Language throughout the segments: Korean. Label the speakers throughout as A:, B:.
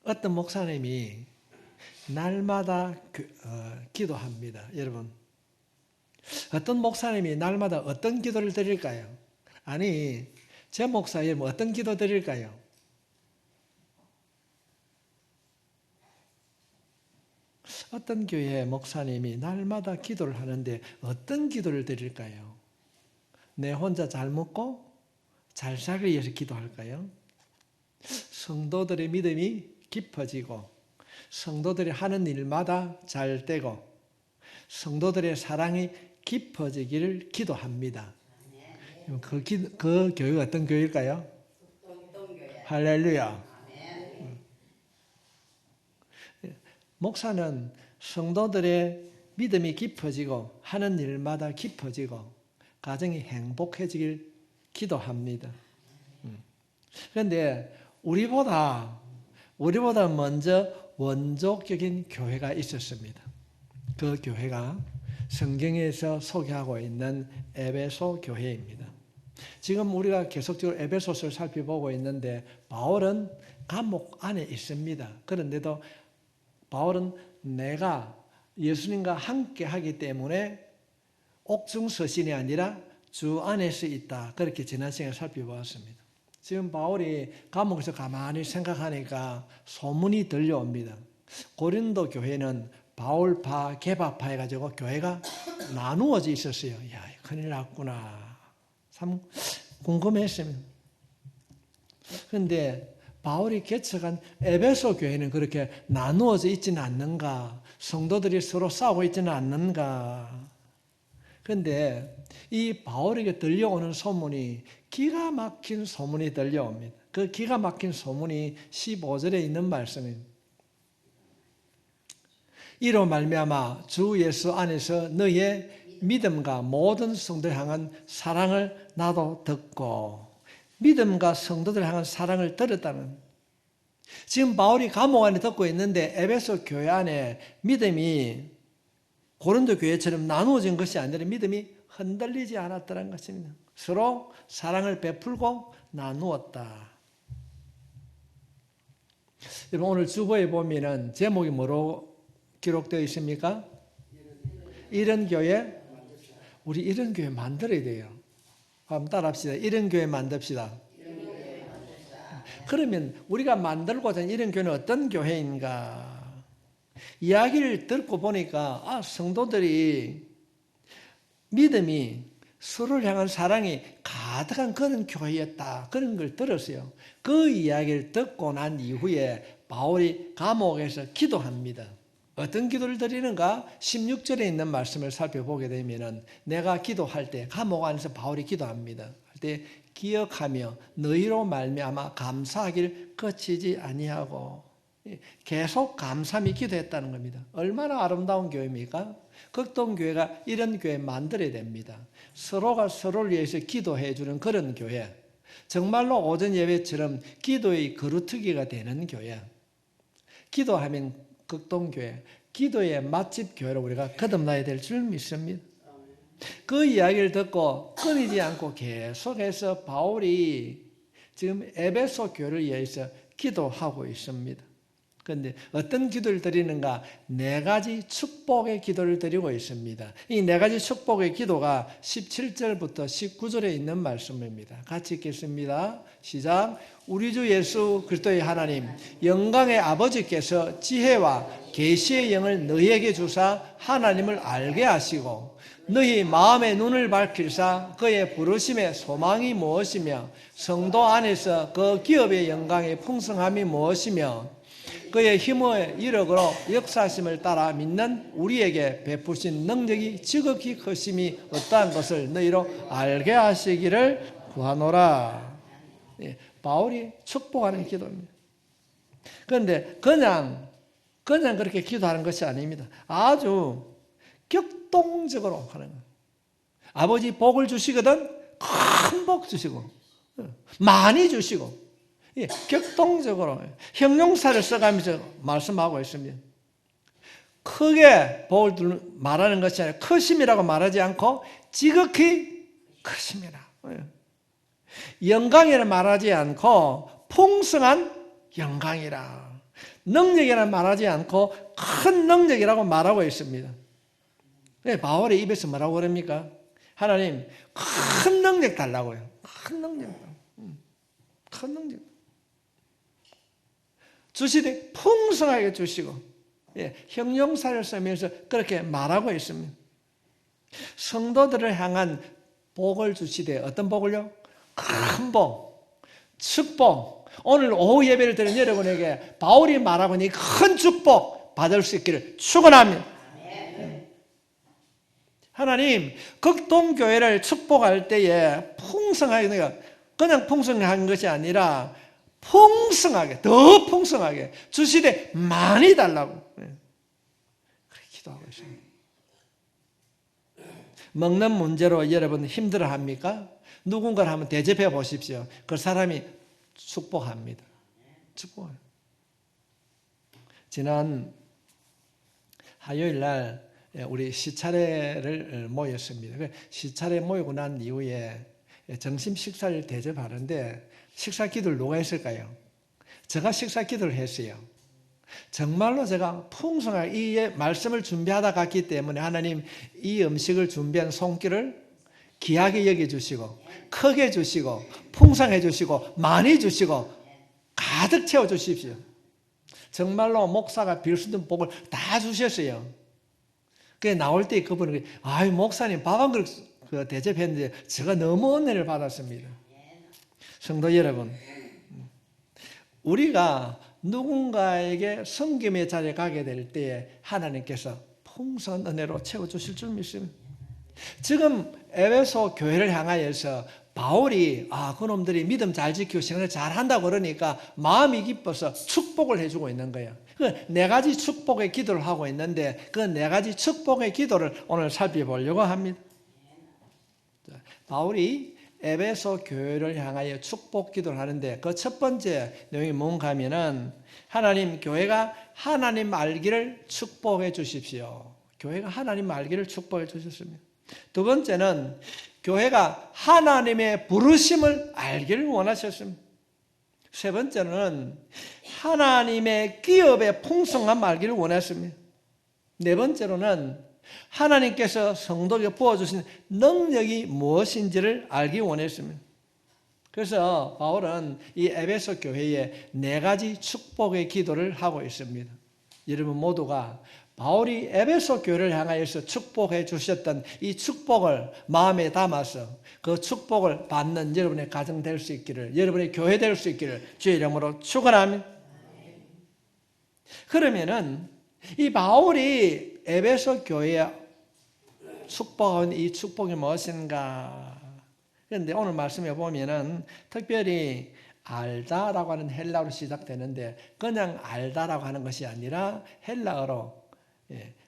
A: 어떤 목사님이 날마다 기도합니다. 여러분, 어떤 목사님이 날마다 어떤 기도를 드릴까요? 아니, 제 목사 여러분 어떤 기도 드릴까요? 어떤 교회 목사님이 날마다 기도를 하는데 어떤 기도를 드릴까요? 내 혼자 잘 먹고 잘 살기 위해서 기도할까요? 성도들의 믿음이 깊어지고 성도들이 하는 일마다 잘 되고 성도들의 사랑이 깊어지기를 기도합니다. 그 교회가 어떤 교회일까요? 할렐루야. 목사는 성도들의 믿음이 깊어지고 하는 일마다 깊어지고 가정이 행복해지길 기도합니다. 그런데 우리보다 먼저 원조적인 교회가 있었습니다. 그 교회가 성경에서 소개하고 있는 에베소 교회입니다. 지금 우리가 계속적으로 에베소서를 살펴보고 있는데 바울은 감옥 안에 있습니다. 그런데도 바울은 내가 예수님과 함께 하기 때문에 옥중서신이 아니라 주 안에서 있다. 그렇게 지난 시간에 살펴보았습니다. 지금 바울이 감옥에서 가만히 생각하니까 소문이 들려옵니다. 고린도 교회는 바울파, 게바파 해가지고 교회가 나누어져 있었어요. 야, 큰일 났구나. 참 궁금했습니다. 그런데 바울이 개척한 에베소 교회는 그렇게 나누어져 있지는 않는가? 성도들이 서로 싸우고 있지는 않는가? 그런데 이 바울에게 들려오는 소문이 기가 막힌 소문이 들려옵니다. 그 기가 막힌 소문이 15절에 있는 말씀입니다. 이로 말미암아 주 예수 안에서 너의 믿음과 모든 성도를 향한 사랑을 나도 듣고 믿음과 성도들 향한 사랑을 들었다는 지금 바울이 감옥 안에 듣고 있는데 에베소 교회 안에 믿음이 고린도 교회처럼 나누어진 것이 아니라 믿음이 흔들리지 않았다는 것입니다. 서로 사랑을 베풀고 나누었다. 여러분 오늘 주보에 보면은 제목이 뭐로 기록되어 있습니까? 이런 교회, 우리 이런 교회 만들어야 돼요. 한번 따라합시다. 이런 교회 만듭시다. 그러면 우리가 만들고자 하는 이런 교회는 어떤 교회인가? 이야기를 듣고 보니까 성도들이 믿음이 서로를 향한 사랑이 가득한 그런 교회였다. 그런 걸 들었어요. 그 이야기를 듣고 난 이후에 바울이 감옥에서 기도합니다. 어떤 기도를 드리는가? 16절에 있는 말씀을 살펴보게 되면 내가 기도할 때 감옥 안에서 바울이 기도합니다. 할 때 기억하며 너희로 말미암아 감사하길 그치지 아니하고 계속 감사함이 기도했다는 겁니다. 얼마나 아름다운 교회입니까? 극동교회가 이런 교회 만들어야 됩니다. 서로가 서로를 위해서 기도해 주는 그런 교회. 정말로 오전 예배처럼 기도의 거루트기가 되는 교회. 기도하면 극동교회, 기도의 맛집 교회로 우리가 거듭나야 될 줄 믿습니다. 그 이야기를 듣고 끊이지 않고 계속해서 바울이 지금 에베소 교회를 위해서 기도하고 있습니다. 그런데 어떤 기도를 드리는가? 네 가지 축복의 기도를 드리고 있습니다. 이 네 가지 축복의 기도가 17절부터 19절에 있는 말씀입니다. 같이 읽겠습니다. 시작. 우리 주 예수 그리스도의 하나님 영광의 아버지께서 지혜와 계시의 영을 너희에게 주사 하나님을 알게 하시고 너희 마음의 눈을 밝힐사 그의 부르심의 소망이 무엇이며 성도 안에서 그 기업의 영광의 풍성함이 무엇이며 그의 힘의 이력으로 역사심을 따라 믿는 우리에게 베푸신 능력이 지극히 크심이 어떠한 것을 너희로 알게 하시기를 구하노라. 바울이 축복하는 기도입니다. 그런데 그냥 그렇게 기도하는 것이 아닙니다. 아주 격동적으로 하는 거예요. 아버지 복을 주시거든 큰 복 주시고 많이 주시고 격동적으로 형용사를 써가면서 말씀하고 있습니다. 크게 복을 말하는 것이 아니라 크심이라고 말하지 않고 지극히 크심이라. 영광이라 말하지 않고 풍성한 영광이라. 능력이라는 말하지 않고 큰 능력이라고 말하고 있습니다. 왜 바울의 입에서 뭐라고 그럽니까? 하나님 큰 능력 달라고요. 큰 능력. 큰 능력. 주시되 풍성하게 주시고, 형용사를 쓰면서 그렇게 말하고 있습니다. 성도들을 향한 복을 주시되, 어떤 복을요? 큰 복, 축복. 오늘 오후 예배를 드린 여러분에게 바울이 말하고 있는 큰 축복 받을 수 있기를 축원합니다. 하나님, 극동교회를 축복할 때에 풍성하게, 그냥 풍성한 것이 아니라 풍성하게, 더 풍성하게 주시되 많이 달라고 그렇게 기도하고 있습니다. 먹는 문제로 여러분 힘들어합니까? 누군가를 한번 대접해 보십시오. 그 사람이 축복합니다. 축복해요. 지난 화요일 날 우리 시차례를 모였습니다. 시차례 모이고 난 이후에 점심 식사를 대접하는데 식사 기도를 누가 했을까요? 제가 식사 기도를 했어요. 정말로 제가 풍성하게 이 말씀을 준비하다 갔기 때문에 하나님 이 음식을 준비한 손길을 귀하게 여겨주시고 크게 주시고 풍성해 주시고 많이 주시고 가득 채워주십시오. 정말로 목사가 빌 수 있는 복을 다 주셨어요. 그게 나올 때 그분은 아유 목사님 밥 한 그릇 대접했는데 제가 너무 은혜를 받았습니다. 성도 여러분, 우리가 누군가에게 섬김의 자리에 가게 될 때에 하나님께서 풍성한 은혜로 채워주실 줄 믿습니다. 지금 에베소 교회를 향하여서 바울이 그놈들이 믿음 잘 지키고 신앙을 잘 한다고 그러니까 마음이 기뻐서 축복을 해주고 있는 거예요. 그 네 가지 축복의 기도를 하고 있는데 그 네 가지 축복의 기도를 오늘 살펴보려고 합니다. 바울이 에베소 교회를 향하여 축복 기도를 하는데 그 첫 번째 내용이 뭔가 하면은 하나님 교회가 하나님 알기를 축복해 주십시오. 교회가 하나님 알기를 축복해 주셨습니다. 두 번째는 교회가 하나님의 부르심을 알기를 원하셨습니다. 세 번째는 하나님의 기업의 풍성함 알기를 원했습니다. 네 번째로는 하나님께서 성도에게 부어주신 능력이 무엇인지를 알기 원했습니다. 그래서 바울은 이 에베소 교회에 네 가지 축복의 기도를 하고 있습니다. 여러분 모두가 바울이 에베소 교회를 향하여서 축복해 주셨던 이 축복을 마음에 담아서 그 축복을 받는 여러분의 가정 될 수 있기를, 여러분의 교회 될 수 있기를 주의 이름으로 축원합니다. 그러면은 이 바울이 에베소 교회에 축복한 이 축복이 무엇인가? 그런데 오늘 말씀해 보면은 특별히 알다라고 하는 헬라어로 시작되는데 그냥 알다라고 하는 것이 아니라 헬라어로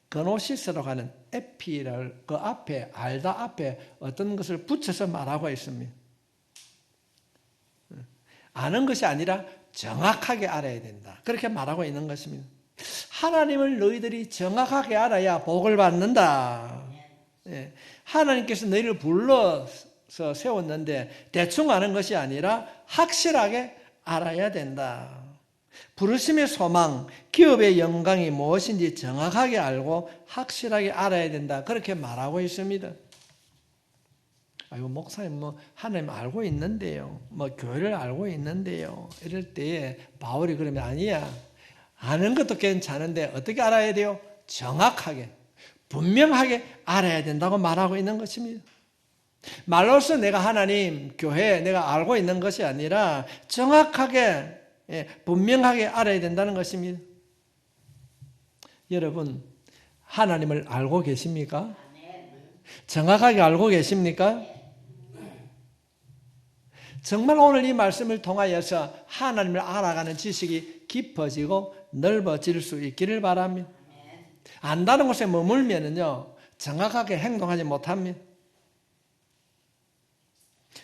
A: 그노시스라고 하는 에피를 그 앞에 알다 앞에 어떤 것을 붙여서 말하고 있습니다. 아는 것이 아니라 정확하게 알아야 된다. 그렇게 말하고 있는 것입니다. 하나님을 너희들이 정확하게 알아야 복을 받는다. 하나님께서 너희를 불러서 세웠는데 대충 아는 것이 아니라 확실하게 알아야 된다. 부르심의 소망, 기업의 영광이 무엇인지 정확하게 알고 확실하게 알아야 된다. 그렇게 말하고 있습니다. 아이고 목사님 하나님 알고 있는데요. 교회를 알고 있는데요. 이럴 때에 바울이 그러면 아니야. 아는 것도 괜찮은데 어떻게 알아야 돼요? 정확하게, 분명하게 알아야 된다고 말하고 있는 것입니다. 말로써 내가 하나님, 교회 내가 알고 있는 것이 아니라 정확하게, 분명하게 알아야 된다는 것입니다. 여러분, 하나님을 알고 계십니까? 정확하게 알고 계십니까? 정말 오늘 이 말씀을 통하여서 하나님을 알아가는 지식이 깊어지고 넓어질 수 있기를 바랍니다. 안다는 곳에 머물면은요, 정확하게 행동하지 못합니다.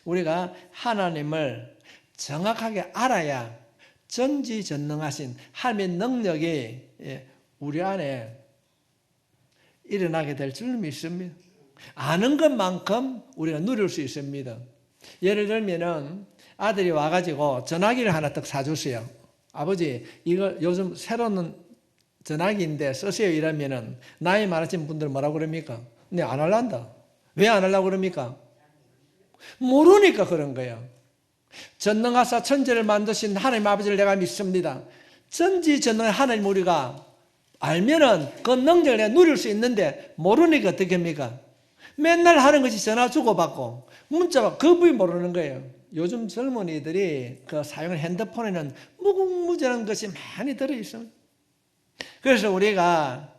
A: 우리가 하나님을 정확하게 알아야 전지전능하신 하나님의 능력이 우리 안에 일어나게 될 줄 믿습니다. 아는 것만큼 우리가 누릴 수 있습니다. 예를 들면은 아들이 와가지고 전화기를 하나 딱 사줬어요. 아버지, 이거 요즘 새로운 전화기인데 쓰세요 이러면은 나이 많으신 분들 뭐라고 그럽니까? 네, 안 할란다. 왜 안 하려고 그럽니까? 모르니까 그런 거예요. 전능하사 천지를 만드신 하나님 아버지를 내가 믿습니다. 전지전능한 하나님 우리가 알면은 그 능력을 내가 누릴 수 있는데 모르니까 어떻게 합니까? 맨날 하는 것이 전화 주고받고 문자 받고 그 부위 모르는 거예요. 요즘 젊은이들이 그 사용하는 핸드폰에는 무궁무진한 것이 많이 들어있습니다. 그래서 우리가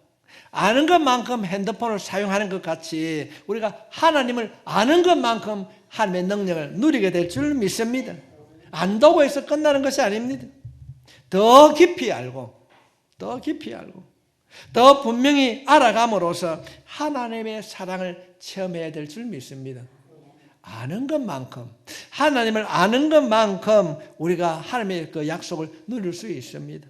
A: 아는 것만큼 핸드폰을 사용하는 것 같이 우리가 하나님을 아는 것만큼 하나님의 능력을 누리게 될 줄 믿습니다. 안다고 해서 끝나는 것이 아닙니다. 더 깊이 알고 더 분명히 알아감으로써 하나님의 사랑을 체험해야 될 줄 믿습니다. 아는 것만큼, 하나님을 아는 것만큼 우리가 하나님의 그 약속을 누릴 수 있습니다.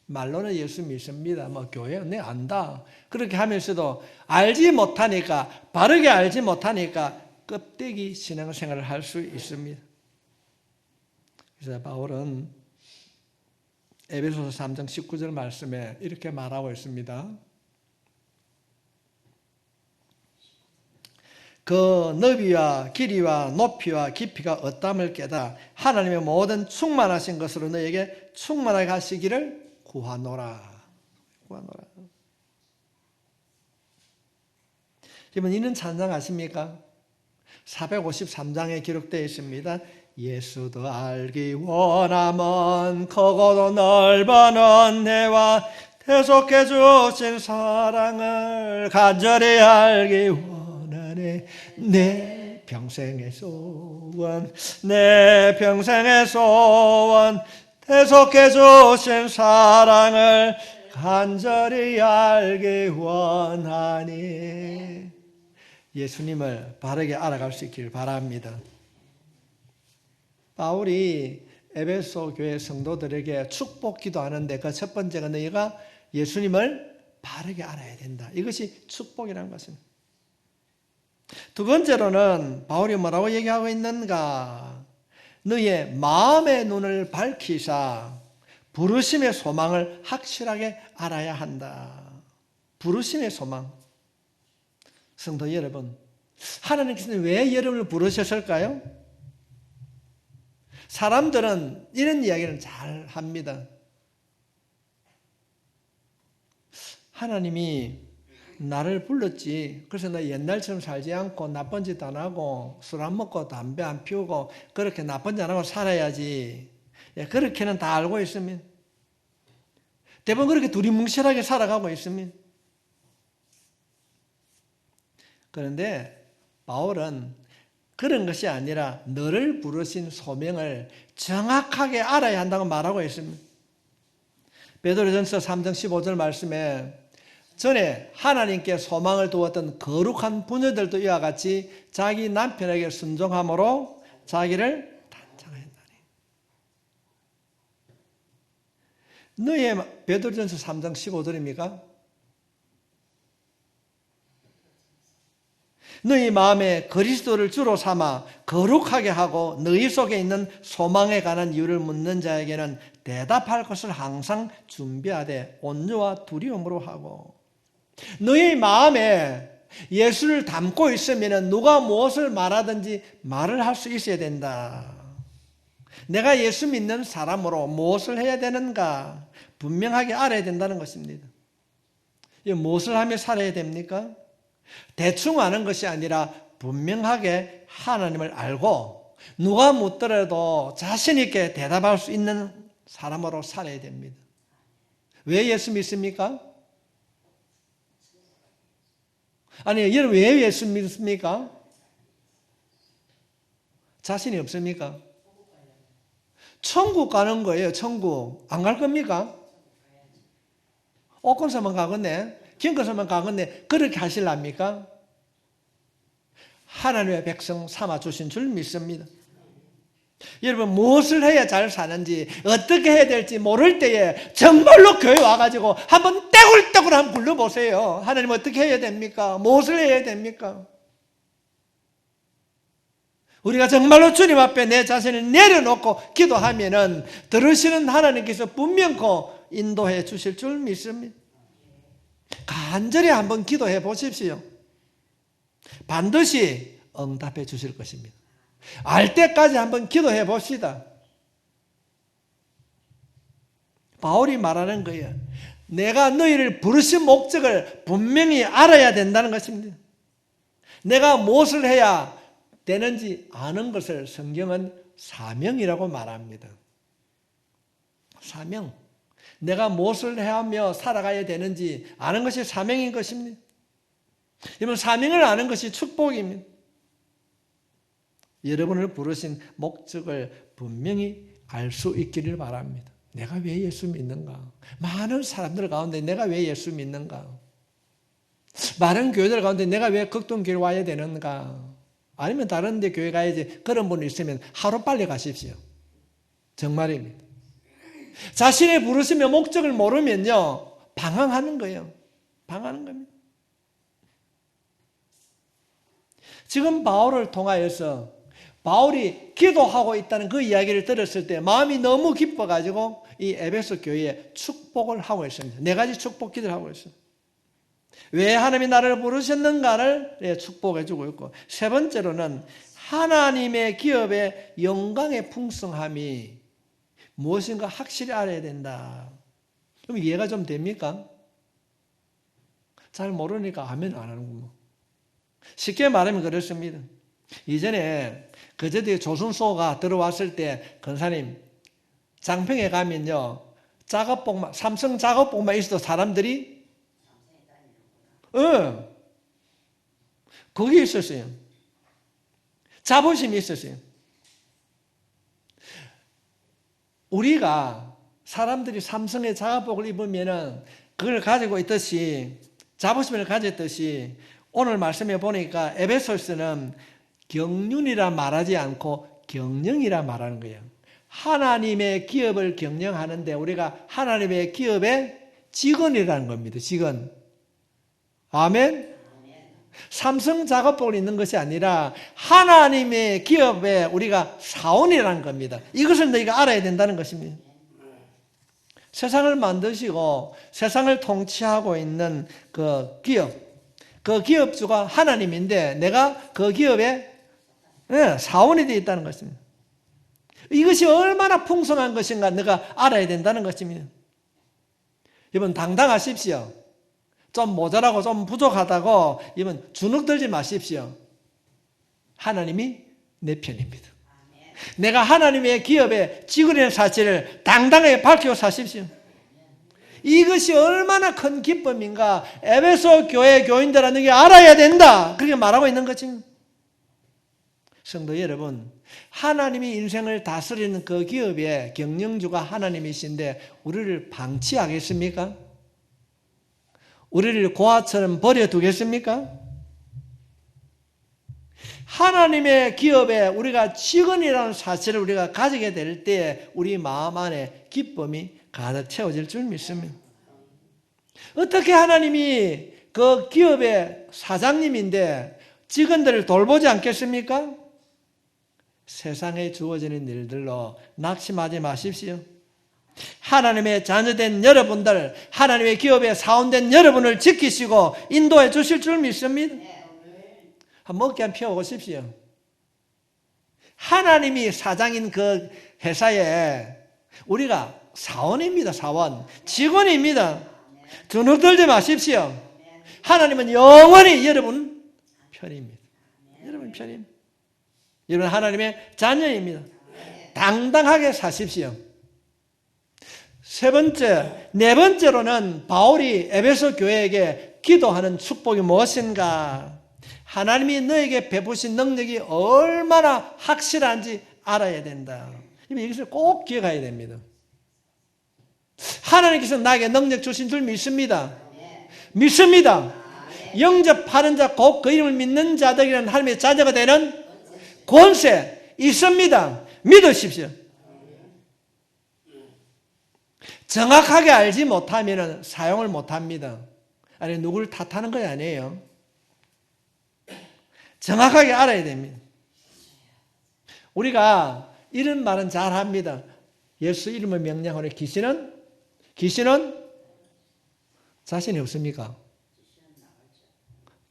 A: 말로는 예수 믿습니다. 뭐 교회 내 안다. 그렇게 하면서도 알지 못하니까, 바르게 알지 못하니까 껍데기 신앙생활을 할 수 있습니다. 그래서 바울은 에베소서 3장 19절 말씀에 이렇게 말하고 있습니다. 그 너비와 길이와 높이와 깊이가 어떠함을 깨달아 하나님의 모든 충만하신 것으로 너에게 충만하게 하시기를 구하노라. 여러분, 이는 찬양 아십니까? 453장에 기록되어 있습니다. 예수도 알기 원함은 크고도 넓은 은혜와 대속해 주신 사랑을 간절히 알기 원하네. 내 평생의 소원, 내 평생의 소원, 대속해 주신 사랑을 간절히 알기 원하니. 예수님을 바르게 알아갈 수 있기를 바랍니다. 바울이 에베소 교회 성도들에게 축복 기도하는데 그 첫 번째가 너희가 예수님을 바르게 알아야 된다. 이것이 축복이라는 것입니다. 두 번째로는 바울이 뭐라고 얘기하고 있는가? 너희의 마음의 눈을 밝히사 부르심의 소망을 확실하게 알아야 한다. 부르심의 소망. 성도 여러분, 하나님께서는 왜 여러분을 부르셨을까요? 사람들은 이런 이야기를 잘 합니다. 하나님이 나를 불렀지. 그래서 나 옛날처럼 살지 않고 나쁜 짓 안 하고 술 안 먹고 담배 안 피우고 그렇게 나쁜 짓 안 하고 살아야지. 그렇게는 다 알고 있습니다. 대부분 그렇게 두리뭉실하게 살아가고 있습니다. 그런데 바울은 그런 것이 아니라 너를 부르신 소명을 정확하게 알아야 한다고 말하고 있습니다. 베드로전서 3장 15절 말씀에 전에 하나님께 소망을 두었던 거룩한 부녀들도 이와 같이 자기 남편에게 순종함으로 자기를 단장하였나니. 너의 베드로전서 3장 15절입니까? 너희 마음에 그리스도를 주로 삼아 거룩하게 하고 너희 속에 있는 소망에 관한 이유를 묻는 자에게는 대답할 것을 항상 준비하되 온유와 두려움으로 하고. 너희 마음에 예수를 담고 있으면 누가 무엇을 말하든지 말을 할 수 있어야 된다. 내가 예수 믿는 사람으로 무엇을 해야 되는가 분명하게 알아야 된다는 것입니다. 무엇을 하며 살아야 됩니까? 대충 아는 것이 아니라 분명하게 하나님을 알고 누가 묻더라도 자신 있게 대답할 수 있는 사람으로 살아야 됩니다. 왜 예수 믿습니까? 아니, 여러분 왜 예수 믿습니까? 자신이 없습니까? 천국 가는 거예요. 천국 안 갈 겁니까? 옷건서만 가겠네. 긴것만 가겠네. 그렇게 하실랍니까? 하나님의 백성 삼아주신 줄 믿습니다. 여러분 무엇을 해야 잘 사는지 어떻게 해야 될지 모를 때에 정말로 교회 와가지고 한번 떼굴떼굴 한번 불러보세요. 하나님 어떻게 해야 됩니까? 무엇을 해야 됩니까? 우리가 정말로 주님 앞에 내 자신을 내려놓고 기도하면은 들으시는 하나님께서 분명코 인도해 주실 줄 믿습니다. 간절히 한번 기도해 보십시오. 반드시 응답해 주실 것입니다. 알 때까지 한번 기도해 봅시다. 바울이 말하는 거예요. 내가 너희를 부르신 목적을 분명히 알아야 된다는 것입니다. 내가 무엇을 해야 되는지 아는 것을 성경은 사명이라고 말합니다. 사명. 내가 무엇을 하며 살아가야 되는지 아는 것이 사명인 것입니다. 여러분, 사명을 아는 것이 축복입니다. 여러분을 부르신 목적을 분명히 알 수 있기를 바랍니다. 내가 왜 예수 믿는가? 많은 사람들 가운데 내가 왜 예수 믿는가? 많은 교회들 가운데 내가 왜 극동교회 와야 되는가? 아니면 다른 데 교회 가야지. 그런 분 있으면 하루 빨리 가십시오. 정말입니다. 자신의 부르심의 목적을 모르면요, 방황하는 거예요. 방황하는 겁니다. 지금 바울을 통하여서 바울이 기도하고 있다는 그 이야기를 들었을 때 마음이 너무 기뻐가지고 이 에베소 교회에 축복을 하고 있습니다. 4가지 축복 기도를 하고 있어요. 왜 하나님이 나를 부르셨는가를 축복해 주고 있고, 세 번째로는 하나님의 기업의 영광의 풍성함이 무엇인가 확실히 알아야 된다. 그럼 이해가 좀 됩니까? 잘 모르니까 아멘 안 하는구나. 쉽게 말하면 그렇습니다. 이전에 그제도 조순소가 들어왔을 때 권사님 장평에 가면요, 작업복만, 삼성 작업복만 있어도 사람들이 거기 있었어요. 자부심이 있었어요. 우리가 사람들이 삼성의 작업복을 입으면은 그걸 가지고 있듯이, 자부심을 가졌듯이, 오늘 말씀해 보니까 에베소서는 경륜이라 말하지 않고 경영이라 말하는 거예요. 하나님의 기업을 경영하는데 우리가 하나님의 기업의 직원이라는 겁니다. 직원. 아멘. 삼성 작업복을 입는 것이 아니라 하나님의 기업에 우리가 사원이라는 겁니다. 이것을 너희가 알아야 된다는 것입니다. 세상을 만드시고 세상을 통치하고 있는 그 기업, 그 기업주가 하나님인데 내가 그 기업의 사원이 되어 있다는 것입니다. 이것이 얼마나 풍성한 것인가 너가 알아야 된다는 것입니다. 여러분, 당당하십시오. 좀 모자라고 좀 부족하다고 여러분 주눅 들지 마십시오. 하나님이 내 편입니다. 내가 하나님의 기업의 직원이라는 사실을 당당하게 밝히고 사십시오. 이것이 얼마나 큰 기쁨인가 에베소 교회 교인들은 너희 알아야 된다. 그렇게 말하고 있는 거지. 성도 여러분, 하나님이 인생을 다스리는 그 기업의 경영주가 하나님이신데 우리를 방치하겠습니까? 우리를 고아처럼 버려두겠습니까? 하나님의 기업에 우리가 직원이라는 사실을 우리가 가지게 될 때 우리 마음 안에 기쁨이 가득 채워질 줄 믿습니다. 어떻게 하나님이 그 기업의 사장님인데 직원들을 돌보지 않겠습니까? 세상에 주어지는 일들로 낙심하지 마십시오. 하나님의 자녀된 여러분들, 하나님의 기업에 사원된 여러분을 지키시고 인도해 주실 줄 믿습니다. 한번 어깨 한번 펴보십시오. 하나님이 사장인 그 회사에 우리가 사원입니다. 사원, 직원입니다. 주눅 들지 마십시오. 하나님은 영원히 여러분 편입니다. 여러분 편입니다. 여러분 하나님의 자녀입니다. 당당하게 사십시오. 네 번째로는 바울이 에베소 교회에게 기도하는 축복이 무엇인가? 하나님이 너에게 베푸신 능력이 얼마나 확실한지 알아야 된다. 이것을 꼭 기억해야 됩니다. 하나님께서 나에게 능력 주신 줄 믿습니다. 믿습니다. 영접하는 자, 곧 그 이름을 믿는 자들이라는 하나님의 자녀가 되는 권세 있습니다. 믿으십시오. 정확하게 알지 못하면 사용을 못합니다. 아니, 누구를 탓하는 건 아니에요. 정확하게 알아야 됩니다. 우리가 이런 말은 잘 합니다. 예수 이름을 명령하는 귀신은 자신이 없습니까?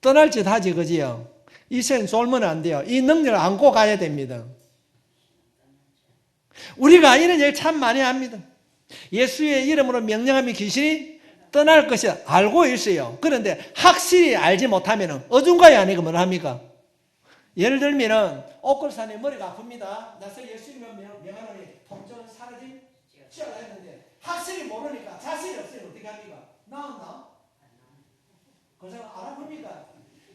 A: 떠날 짓 하지, 그지요? 이 세상 쫄면 안 돼요. 이 능력을 안고 가야 됩니다. 우리가 이런 얘기 참 많이 합니다. 예수의 이름으로 명령하면 귀신이 떠날 것이 알고 있어요. 그런데 확실히 알지 못하면 어중간히 아니고 뭘 합니까? 예를 들면 옥골산에 머리가 아픕니다. 나서 예수 이름으로 명하노니 통증은 사라짐 치료라 했는데 확실히 모르니까 자신이 없으면 어떻게 합니까? 나았나? 그 사람 알아봅니까?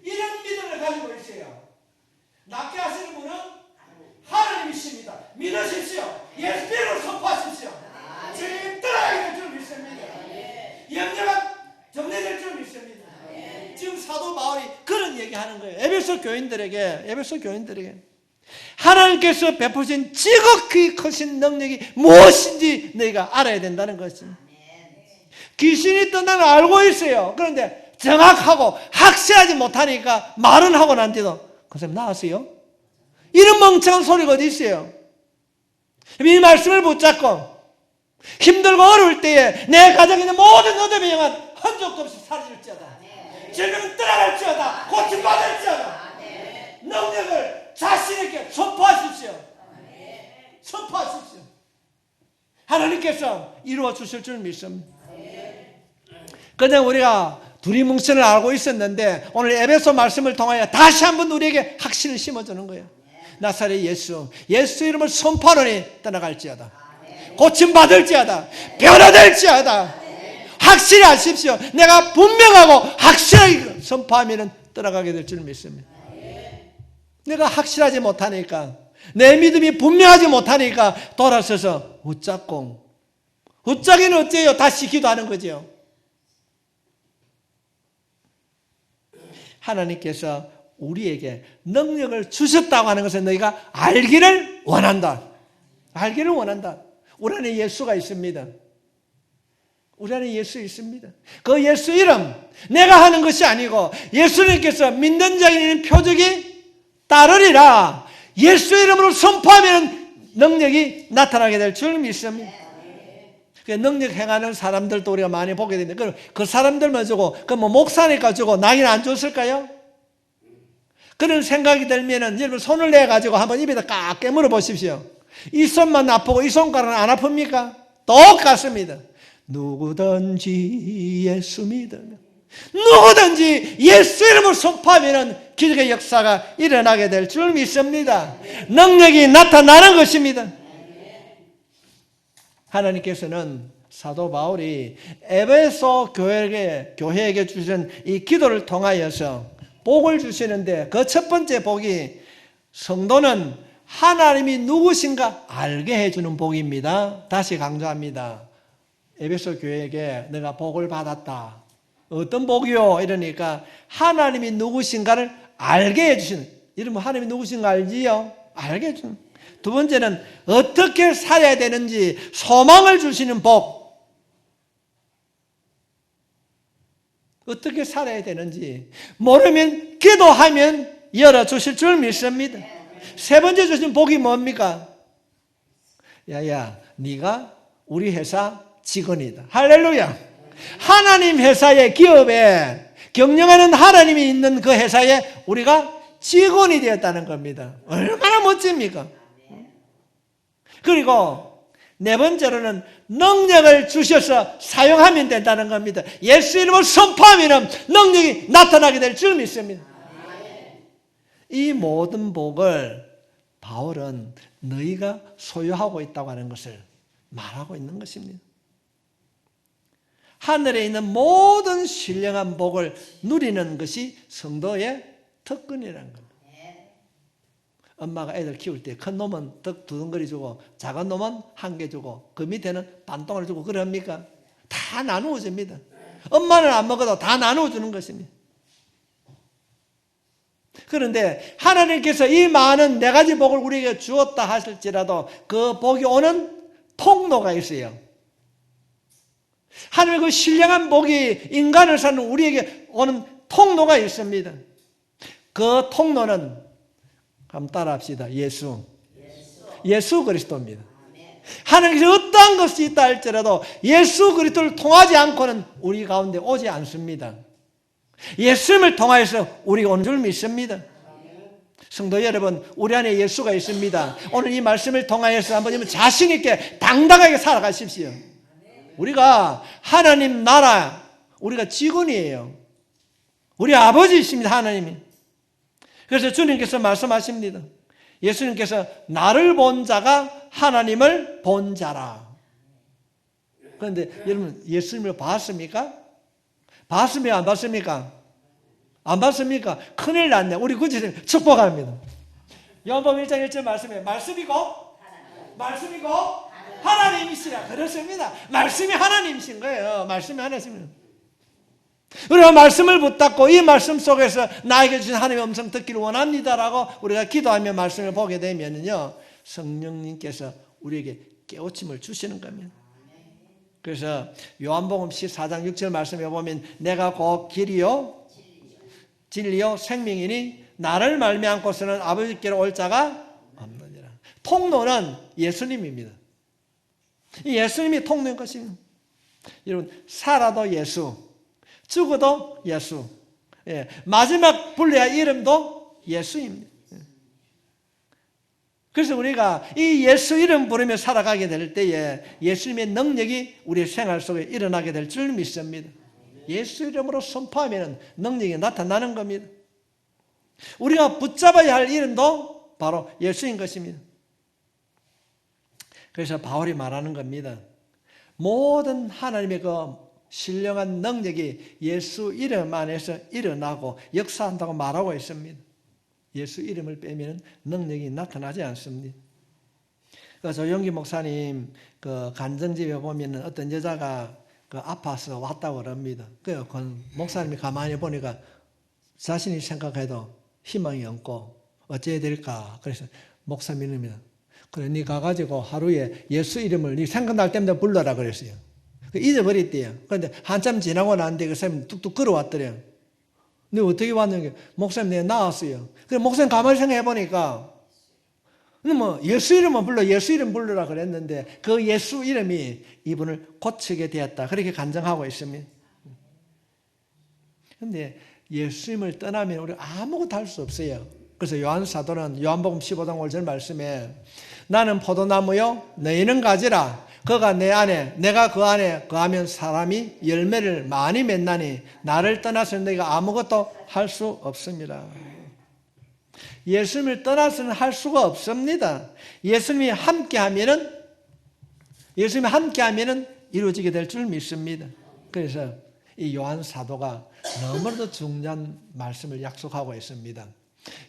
A: 이런 믿음을 가지고 있어요. 낫게 하시는 분은 하나님이십니다. 믿으십시오. 예수 이름으로 선포하십시오. 주님 따라가게 될 줄 믿습니다. 영녀가 정리될 줄 믿습니다. 지금 사도 바울이 그런 얘기하는 거예요. 에베소 교인들에게 하나님께서 베푸신 지극히 크신 능력이 무엇인지 너희가 알아야 된다는 것입니다. 귀신이 뜬다는 걸 알고 있어요. 그런데 정확하고 확실하지 못하니까 말은 하고 난데도 그 사람 나았어요? 이런 멍청한 소리가 어디 있어요? 이 말씀을 붙잡고 힘들고 어려울 때에 내 가정에 있는 모든 어둠의 영혼 흔적도 없이 사라질지어다. 질병은 떠나갈지어다. 고침받을지어다. 능력을 자신에게 선포하십시오. 선포하십시오. 하나님께서 이루어 주실 줄 믿습니다. 그냥 우리가 두리뭉실을 알고 있었는데 오늘 에베소 말씀을 통하여 다시 한번 우리에게 확신을 심어주는 거예요. 나사렛 예수 이름을 선포하노니 떠나갈지어다. 고침받을지어다. 변화될지어다. 확실히 아십시오. 내가 분명하고 확실하게 선포하면 떠나가게 될 줄 믿습니다. 내가 확실하지 못하니까 내 믿음이 분명하지 못하니까 돌아서서 웃자기는 어째요? 다시 기도하는 거죠. 하나님께서 우리에게 능력을 주셨다고 하는 것을 너희가 알기를 원한다. 알기를 원한다. 우리 안에 예수가 있습니다. 우리 안에 예수 있습니다. 그 예수 이름 내가 하는 것이 아니고 예수님께서 믿는 자에게는 표적이 따르리라. 예수 이름으로 선포하면 능력이 나타나게 될 줄 믿습니다. 그 능력 행하는 사람들도 우리가 많이 보게 되는데 그 사람들만 주고 목사니까 주고 나에게는 안 줬을까요? 그런 생각이 들면은 여러분 손을 내 가지고 한번 입에다 깍 깨물어 보십시오. 이 손만 아프고 이 손가락은 안 아픕니까? 똑같습니다. 누구든지 예수 믿으면 누구든지 예수 이름을 선포하면 기적의 역사가 일어나게 될 줄 믿습니다. 능력이 나타나는 것입니다. 하나님께서는 사도 바울이 에베소 교회에게 주신 이 기도를 통하여서 복을 주시는데 그 첫 번째 복이 성도는 하나님이 누구신가 알게 해주는 복입니다. 다시 강조합니다. 에베소 교회에게 내가 복을 받았다. 어떤 복이요? 이러니까 하나님이 누구신가를 알게 해주시는. 이러면 하나님이 누구신가 알지요? 알게 해주는. 두 번째는 어떻게 살아야 되는지 소망을 주시는 복. 어떻게 살아야 되는지 모르면 기도하면 열어주실 줄 믿습니다. 세 번째 주신 복이 뭡니까? 야야, 네가 우리 회사 직원이다. 할렐루야. 하나님 회사의 기업에 경영하는 하나님이 있는 그 회사에 우리가 직원이 되었다는 겁니다. 얼마나 멋집니까? 그리고 네 번째로는 능력을 주셔서 사용하면 된다는 겁니다. 예수 이름을 선포하면 능력이 나타나게 될 줄 믿습니다. 이 모든 복을 바울은 너희가 소유하고 있다고 하는 것을 말하고 있는 것입니다. 하늘에 있는 모든 신령한 복을 누리는 것이 성도의 특권이라는 겁니다. 엄마가 애들 키울 때 큰 놈은 떡 2덩어리 주고 작은 놈은 1개 주고 그 밑에는 반동을 주고 그럽니까? 다 나누어 줍니다. 엄마는 안 먹어도 다 나누어 주는 것입니다. 그런데 하나님께서 이 많은 4가지 복을 우리에게 주었다 하실지라도 그 복이 오는 통로가 있어요. 하나님의 그 신령한 복이 인간을 사는 우리에게 오는 통로가 있습니다. 그 통로는 한번 따라 합시다. 예수. 예수 그리스도입니다. 하나님께서 어떠한 것이 있다 할지라도 예수 그리스도를 통하지 않고는 우리 가운데 오지 않습니다. 예수님을 통하여서 우리가 온 줄 믿습니다. 성도 여러분, 우리 안에 예수가 있습니다. 오늘 이 말씀을 통하여서 한번 자신 있게 당당하게 살아가십시오. 우리가 하나님 나라, 우리가 직원이에요. 우리 아버지이십니다, 하나님이. 그래서 주님께서 말씀하십니다. 예수님께서 나를 본 자가 하나님을 본 자라. 그런데 여러분, 예수님을 봤습니까? 봤습니까? 안 봤습니까? 안 봤습니까? 큰일 났네. 우리 구체적으로 축복합니다. 요한복음 1장 1절 말씀에 말씀이고 하나님이시라. 그렇습니다. 말씀이 하나님이신 거예요. 말씀이 하나님이십니다. 우리가 말씀을 붙잡고 이 말씀 속에서 나에게 주신 하나님의 음성 듣기를 원합니다라고 우리가 기도하며 말씀을 보게 되면요, 성령님께서 우리에게 깨우침을 주시는 겁니다. 그래서 요한복음 14장 6절 말씀에 보면 내가 곧 길이요 진리요 생명이니 나를 말미암고서는 아버지께로 올 자가 없느니라. 통로는 예수님입니다. 이 예수님이 통로인 것입니다. 여러분, 살아도 예수, 죽어도 예수, 마지막 불려야 이름도 예수입니다. 그래서 우리가 이 예수 이름 부르며 살아가게 될 때에 예수님의 능력이 우리의 생활 속에 일어나게 될 줄 믿습니다. 예수 이름으로 선포하면 능력이 나타나는 겁니다. 우리가 붙잡아야 할 이름도 바로 예수인 것입니다. 그래서 바울이 말하는 겁니다. 모든 하나님의 그 신령한 능력이 예수 이름 안에서 일어나고 역사한다고 말하고 있습니다. 예수 이름을 빼면 능력이 나타나지 않습니다. 조영기 목사님 그 간증집에 보면 어떤 여자가 그 아파서 왔다고 그럽니다. 그 목사님이 가만히 보니까 자신이 생각해도 희망이 없고 어찌해야 될까. 그래서 목사님 이름이다. 그래, 네 가가지고 하루에 예수 이름을 네 생각날 때마다 불러라 그랬어요. 잊어버렸대요. 그런데 한참 지나고 난데 그 사람이 뚝뚝 걸어왔더래요. 너 어떻게 왔는가? 목사님 내가 나왔어요. 그래, 목사님 가만히 생각해 보니까 뭐 예수 이름만 불러, 예수 이름 불러라 그랬는데 그 예수 이름이 이분을 고치게 되었다. 그렇게 간증하고 있습니다. 그런데 예수님을 떠나면 우리 아무것도 할 수 없어요. 그래서 요한 사도는 요한복음 15장 5절 말씀에 나는 포도나무요 너희는 가지라. 그가 내 안에 내가 그 안에 거하면 사람이 열매를 많이 맺나니 나를 떠나서는 너희가 아무것도 할 수 없습니다. 예수님을 떠나서는 할 수가 없습니다. 예수님이 함께하면은 이루어지게 될 줄 믿습니다. 그래서 이 요한 사도가 너무나도 중요한 말씀을 약속하고 있습니다.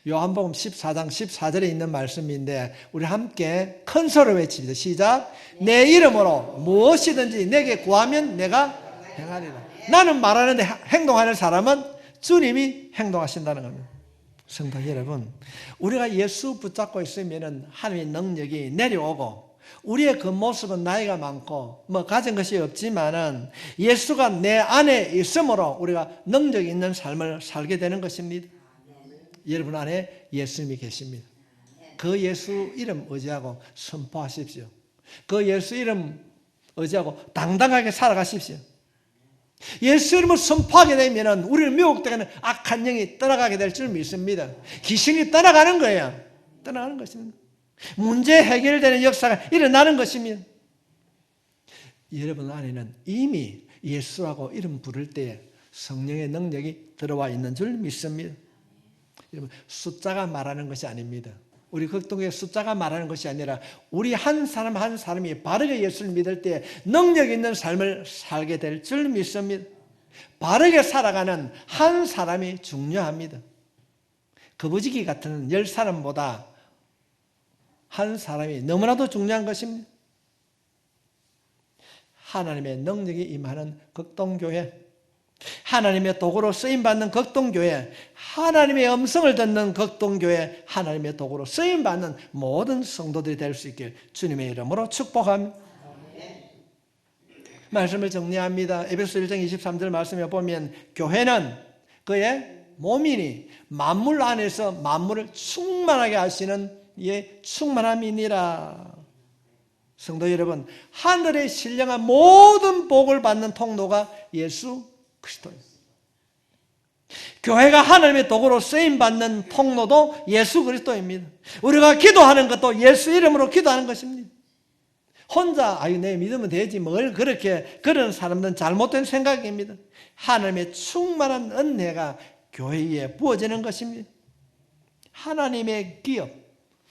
A: 요한복음 14장 14절에 있는 말씀인데 우리 함께 큰 소리로 외칩니다. 시작. 내 이름으로 무엇이든지 내게 구하면 내가 행하리라. 나는 말하는데 행동하는 사람은 주님이 행동하신다는 겁니다. 성도 여러분, 우리가 예수 붙잡고 있으면 하나님의 능력이 내려오고 우리의 그 모습은 나이가 많고 뭐 가진 것이 없지만은 예수가 내 안에 있으므로 우리가 능력이 있는 삶을 살게 되는 것입니다. 여러분 안에 예수님이 계십니다. 그 예수 이름 의지하고 선포하십시오. 그 예수 이름 의지하고 당당하게 살아가십시오. 예수 이름을 선포하게 되면 우리를 미혹되는 악한 영이 떠나가게 될 줄 믿습니다. 귀신이 떠나가는 거예요. 떠나가는 것입니다. 문제 해결되는 역사가 일어나는 것입니다. 여러분 안에는 이미 예수라고 이름 부를 때에 성령의 능력이 들어와 있는 줄 믿습니다. 여러분, 숫자가 말하는 것이 아닙니다. 우리 극동교회 숫자가 말하는 것이 아니라 우리 한 사람 한 사람이 바르게 예수를 믿을 때 능력 있는 삶을 살게 될 줄 믿습니다. 바르게 살아가는 한 사람이 중요합니다. 거부지기 같은 10사람보다 한 사람이 너무나도 중요한 것입니다. 하나님의 능력이 임하는 극동교회, 하나님의 도구로 쓰임받는 극동교회, 하나님의 음성을 듣는 극동교회, 하나님의 도구로 쓰임받는 모든 성도들이 될 수 있길 주님의 이름으로 축복합니다. 말씀을 정리합니다. 에베소 1장 23절 말씀에 보면 교회는 그의 몸이니 만물 안에서 만물을 충만하게 하시는 예, 충만함이니라. 성도 여러분, 하늘의 신령한 모든 복을 받는 통로가 예수 그리스도입니다. 교회가 하나님의 도구로 쓰임받는 통로도 예수 그리스도입니다. 우리가 기도하는 것도 예수 이름으로 기도하는 것입니다. 혼자 내 믿으면 되지 뭘 그렇게 그런 사람들은 잘못된 생각입니다. 하나님의 충만한 은혜가 교회에 부어지는 것입니다. 하나님의 기업,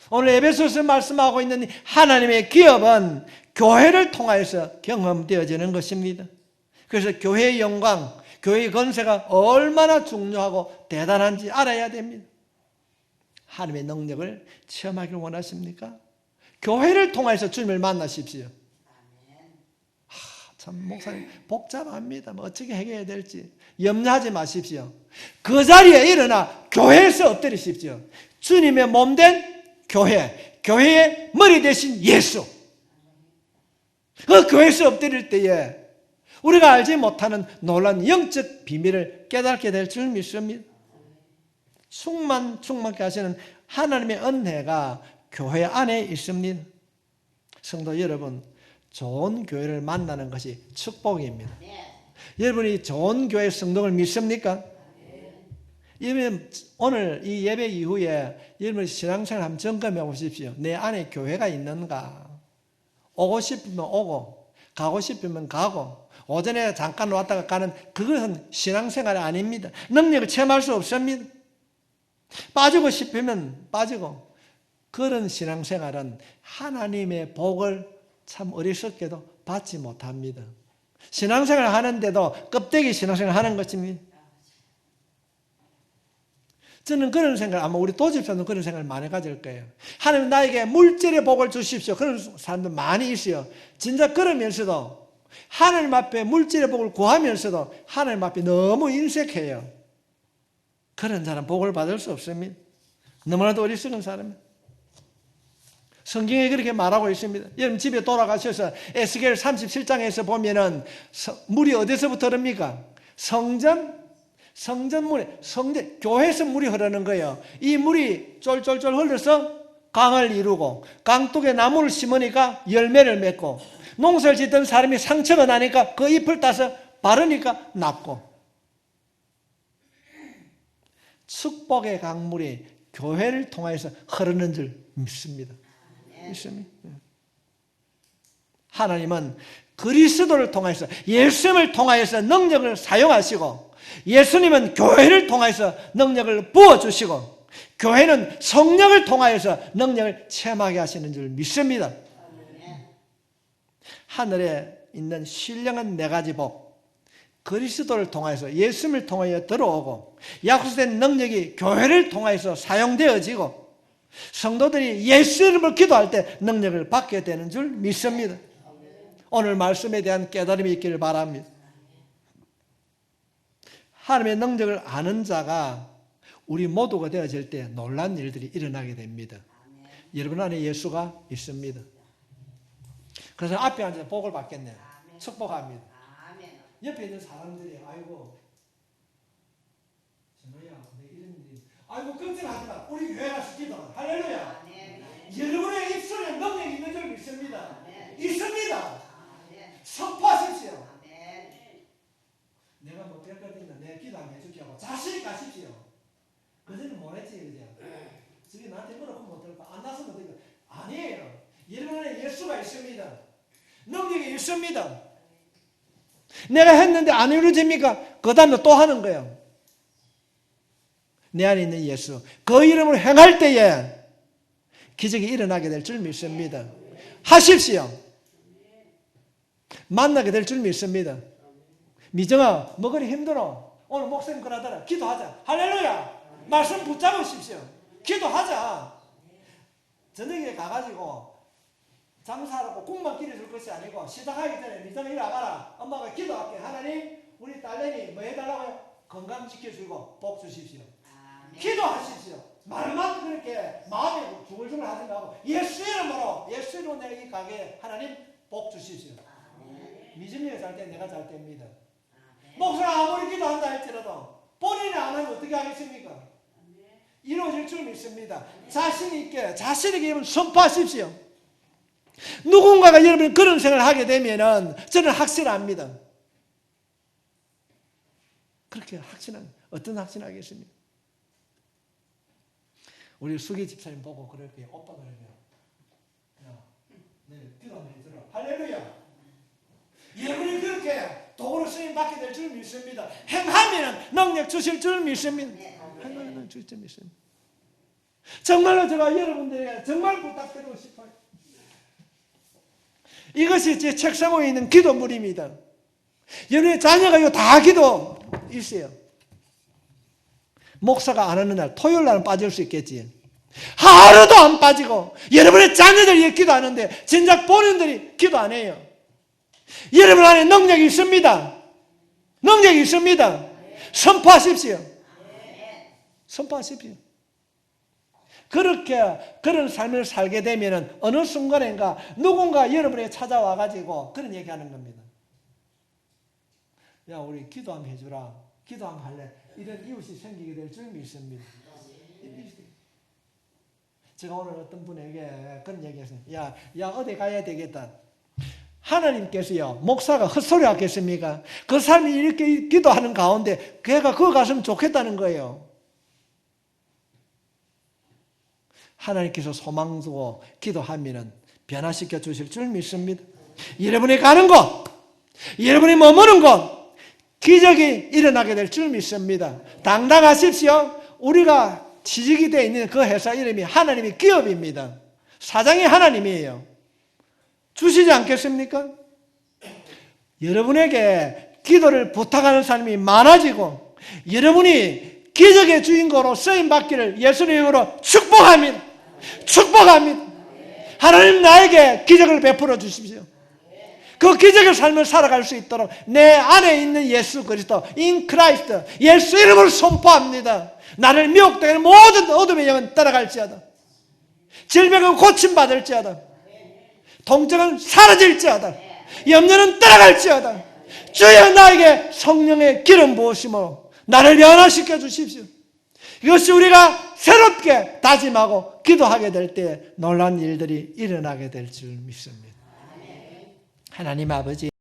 A: 오늘 에베소서 말씀하고 있는 하나님의 기업은 교회를 통하여서 경험되어지는 것입니다. 그래서 교회의 영광, 교회의 건세가 얼마나 중요하고 대단한지 알아야 됩니다. 하나님의 능력을 체험하기를 원하십니까? 교회를 통해서 주님을 만나십시오. 참 목사님 복잡합니다. 어떻게 해결해야 될지 염려하지 마십시오. 그 자리에 일어나 교회에서 엎드리십시오. 주님의 몸된 교회, 교회의 머리 대신 예수. 그 교회에서 엎드릴 때에 우리가 알지 못하는 놀라운 영적 비밀을 깨닫게 될 줄 믿습니다. 충만케 하시는 하나님의 은혜가 교회 안에 있습니다. 성도 여러분, 좋은 교회를 만나는 것이 축복입니다. 여러분이 좋은 교회 성도를 믿습니까? 여러분, 오늘 이 예배 이후에 여러분 신앙생활 한번 점검해 보십시오. 내 안에 교회가 있는가? 오고 싶으면 오고, 가고 싶으면 가고, 오전에 잠깐 왔다가 가는 그것은 신앙생활이 아닙니다. 능력을 체험할 수 없습니다. 빠지고 싶으면 빠지고, 그런 신앙생활은 하나님의 복을 참 어리석게도 받지 못합니다. 신앙생활을 하는데도 껍데기 신앙생활을 하는 것입니다. 저는 그런 생각, 아마 우리 도집사도 그런 생각을 많이 가질 거예요. 하나님 나에게 물질의 복을 주십시오. 그런 사람들 많이 있어요. 진짜 그러면서도 하나님 앞에 물질의 복을 구하면서도 하나님 앞에 너무 인색해요. 그런 사람 복을 받을 수 없습니다. 너무나도 어리석은 사람입니다. 성경에 그렇게 말하고 있습니다. 여러분 집에 돌아가셔서 에스겔 37장에서 보면은 물이 어디서부터 흐릅니까? 교회에서 물이 흐르는 거예요. 이 물이 쫄쫄쫄 흘러서 강을 이루고 강둑에 나무를 심으니까 열매를 맺고 농사를 짓던 사람이 상처가 나니까 그 잎을 따서 바르니까 낫고 축복의 강물이 교회를 통해서 흐르는 줄 믿습니다. 하나님은 그리스도를 통해서 예수님을 통하여서 능력을 사용하시고 예수님은 교회를 통해서 능력을 부어주시고 교회는 성령을 통하여서 능력을 체험하게 하시는 줄 믿습니다. 하늘에 있는 신령한 네 가지 복, 그리스도를 통해서 예수님을 통하여 들어오고 약속된 능력이 교회를 통해서 사용되어지고 성도들이 예수 이름으로 기도할 때 능력을 받게 되는 줄 믿습니다. 오늘 말씀에 대한 깨달음이 있기를 바랍니다. 하나님의 능력을 아는 자가 우리 모두가 되어질 때 놀라운 일들이 일어나게 됩니다. 여러분 안에 예수가 있습니다. 그래서 앞에 앉아서 복을 받겠네요. 축복합니다. 옆에 있는 사람들이 아이고 전호야 이런 일이 아이고 걱정하지 마. 우리 교회 가서 기도하라. 할렐루야. 여러분의 입술에 능력이 있는 줄 믿습니다. 있습니다. 선포하십시오. 내가 못할 것 있나 내가 기도 안 해줄게 하고 자신이 가십시오. 그전에는 못했지 그죠? 저기 나한테 물어보면 못할 거 안 나서면 어떨까? 아니에요. 여러분 안에 예수가 있습니다. 능력이 있습니다. 내가 했는데 안 이루어집니까? 그 다음에 또 하는 거예요. 내 안에 있는 예수, 그 이름으로 행할 때에 기적이 일어나게 될 줄 믿습니다. 하십시오. 만나게 될 줄 믿습니다. 미정아, 먹으리 힘들어. 오늘 목사님 그러더라. 기도하자. 할렐루야. 말씀 붙잡으십시오. 기도하자. 저녁에 가가지고 장사하라고 국만 기려줄 것이 아니고 시작하기 전에 미정아 이리 와봐라. 엄마가 기도할게. 하나님 우리 딸내미 뭐 해달라고요? 건강 지켜주고 복 주십시오. 기도하십시오. 말만 그렇게 마음에 중얼중얼 하지 말고 예수 이름으로 내가 이 가게에 하나님 복 주십시오. 미정이가 잘 때 내가 잘 됩니다. 목사가 아무리 기도한다 할지라도 본인이 안 하면 어떻게 하겠습니까? 이루어질 줄 믿습니다. 자신 있게, 자신에게 힘을 선포하십시오. 누군가가 여러분이 그런 생각을 하게 되면은 저는 확신합니다. 그렇게 확신합니다. 어떤 확신하겠습니까? 우리 수기 집사님 보고 그렇게 오빠 그러면 네, 기도 한번 해주라. 할렐루야. 여러분이 그렇게 도구로 쓰임 받게 될 줄 믿습니다. 행하면 능력 주실 줄 믿습니다. 행하면 능력 주실 줄 믿습니다. 정말로 제가 여러분들에게 정말 부탁드리고 싶어요. 이것이 제 책상 위에 있는 기도물입니다. 여러분의 자녀가 이거 다 기도 있어요. 목사가 안 하는 날, 토요일 날은 빠질 수 있겠지. 하루도 안 빠지고 여러분의 자녀들이 기도하는데 진작 본인들이 기도 안 해요. 여러분 안에 능력이 있습니다. 능력이 있습니다. 선포하십시오. 선포하십시오. 그렇게 그런 삶을 살게 되면 어느 순간인가 누군가 여러분에게 찾아와 가지고 그런 얘기하는 겁니다. 야, 우리 기도 한번 해주라. 기도 한번 할래. 이런 이웃이 생기게 될 줄 믿습니다. 제가 오늘 어떤 분에게 그런 얘기했어요. 야, 어디 가야 되겠다. 하나님께서요, 목사가 헛소리 하겠습니까? 그 사람이 이렇게 기도하는 가운데 걔가 그거 갔으면 좋겠다는 거예요. 하나님께서 소망 두고 기도하면 변화시켜 주실 줄 믿습니다. 여러분이 가는 곳, 여러분이 머무는 곳, 기적이 일어나게 될 줄 믿습니다. 당당하십시오. 우리가 취직이 되어 있는 그 회사 이름이 하나님의 기업입니다. 사장이 하나님이에요. 주시지 않겠습니까? 여러분에게 기도를 부탁하는 사람이 많아지고 여러분이 기적의 주인공으로 쓰임받기를 예수님으로 축복합니다. 축복합니다. 하나님 나에게 기적을 베풀어 주십시오. 그 기적의 삶을 살아갈 수 있도록 내 안에 있는 예수 그리스도 in Christ 예수 이름을 선포합니다. 나를 미혹되는 모든 어둠의 영은 따라갈지어다. 질병은 고침받을지어다. 통증은 사라질지어다. 염려는 따라갈지어다. 주여 나에게 성령의 기름 부으심으로 나를 변화시켜 주십시오. 이것이 우리가 새롭게 다짐하고 기도하게 될 때 놀라운 일들이 일어나게 될 줄 믿습니다. 하나님 아버지